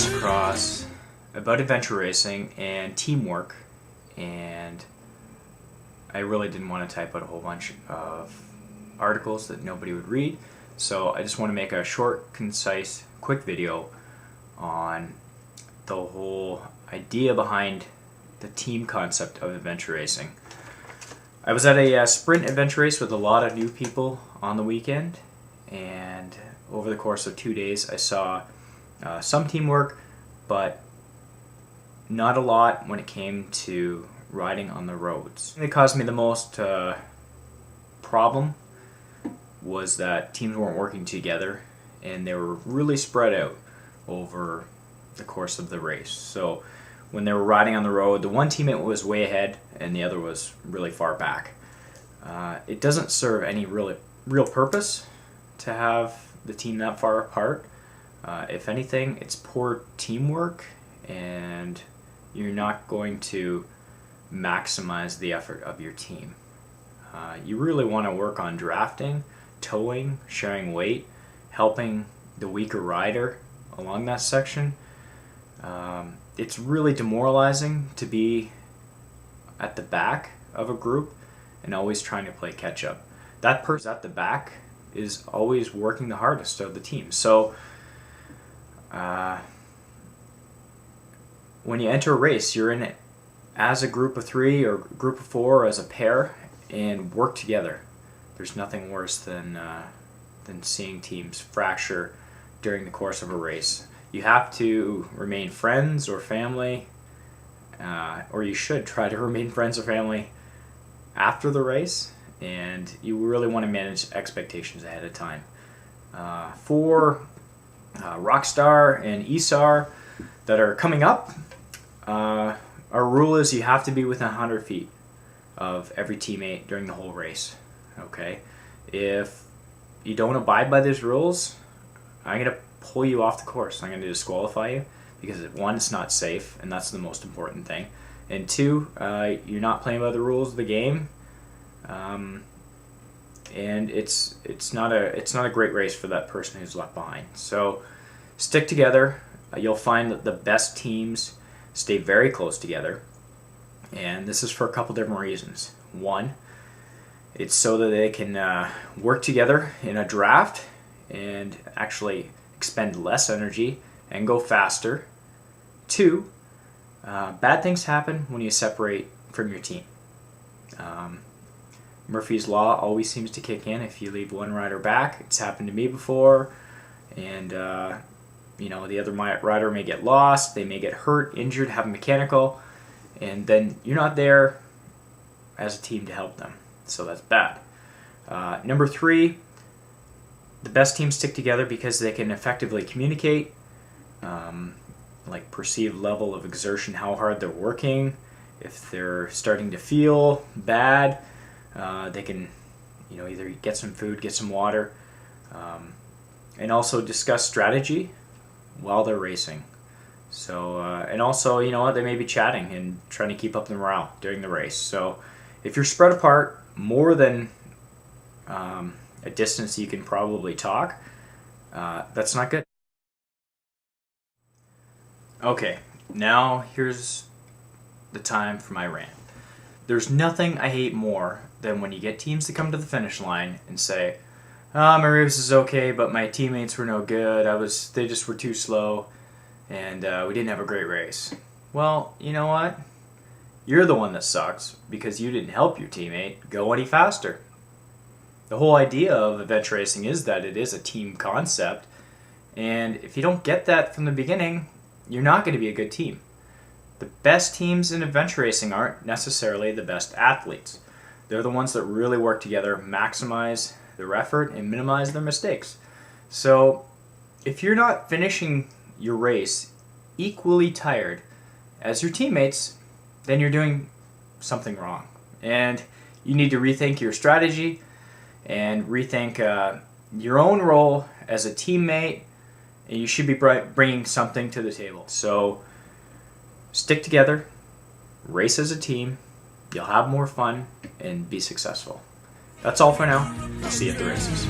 notes across about adventure racing and teamwork, and I really didn't want to type out a whole bunch of articles that nobody would read, so I just want to make a short, concise, quick video on the whole idea behind the team concept of adventure racing. I was at a sprint adventure race with a lot of new people on the weekend, and over the course of 2 days I saw some teamwork, but not a lot when it came to riding on the roads. It caused me the most problem was that teams weren't working together, and they were really spread out over the course of the race. So when they were riding on the road, the one teammate was way ahead and the other was really far back. It doesn't serve any real purpose to have the team that far apart. If anything, it's poor teamwork, and you're not going to maximize the effort of your team. You really want to work on drafting, towing, sharing weight, helping the weaker rider along that section. It's really demoralizing to be at the back of a group and always trying to play catch up. That person at the back is always working the hardest of the team. So when you enter a race, you're in it as a group of 3 or group of 4 or as a pair, and work together. There's nothing worse than seeing teams fracture during the course of a race. You have to remain friends or family, or you should try to remain friends or family after the race, and you really want to manage expectations ahead of time. For Rockstar and ESAR that are coming up, our rule is you have to be within 100 feet of every teammate during the whole race. Okay? If you don't abide by these rules, I'm going to pull you off the course. I'm going to disqualify you because 1, it's not safe, and that's the most important thing. And 2, you're not playing by the rules of the game, and it's not a great race for that person who's left behind. So stick together. You'll find that the best teams stay very close together, and this is for a couple different reasons. 1, it's so that they can work together in a draft and actually expend less energy and go faster. 2, bad things happen when you separate from your team. Murphy's Law always seems to kick in if you leave one rider back. It's happened to me before, and the other rider may get lost, they may get hurt, injured, have a mechanical, and then you're not there as a team to help them. So that's bad. Number 3, the best teams stick together because they can effectively communicate, like perceived level of exertion, how hard they're working. If they're starting to feel bad, they can either get some food, get some water, and also discuss strategy while they're racing. So and also, they may be chatting and trying to keep up the morale during the race. So if you're spread apart more than a distance you can probably talk, that's not good. Okay, now here's the time for my rant. There's nothing I hate more than when you get teams to come to the finish line and say, my race is okay, but my teammates were no good. They just were too slow, and we didn't have a great race. Well, you know what? You're the one that sucks because you didn't help your teammate go any faster. The whole idea of adventure racing is that it is a team concept, and if you don't get that from the beginning, you're not going to be a good team. The best teams in adventure racing aren't necessarily the best athletes. They're the ones that really work together, maximize their effort, and minimize their mistakes. So if you're not finishing your race equally tired as your teammates, then you're doing something wrong. And you need to rethink your strategy and rethink your own role as a teammate, and you should be bringing something to the table. So stick together, race as a team, you'll have more fun, and be successful. That's all for now. I'll see you at the races.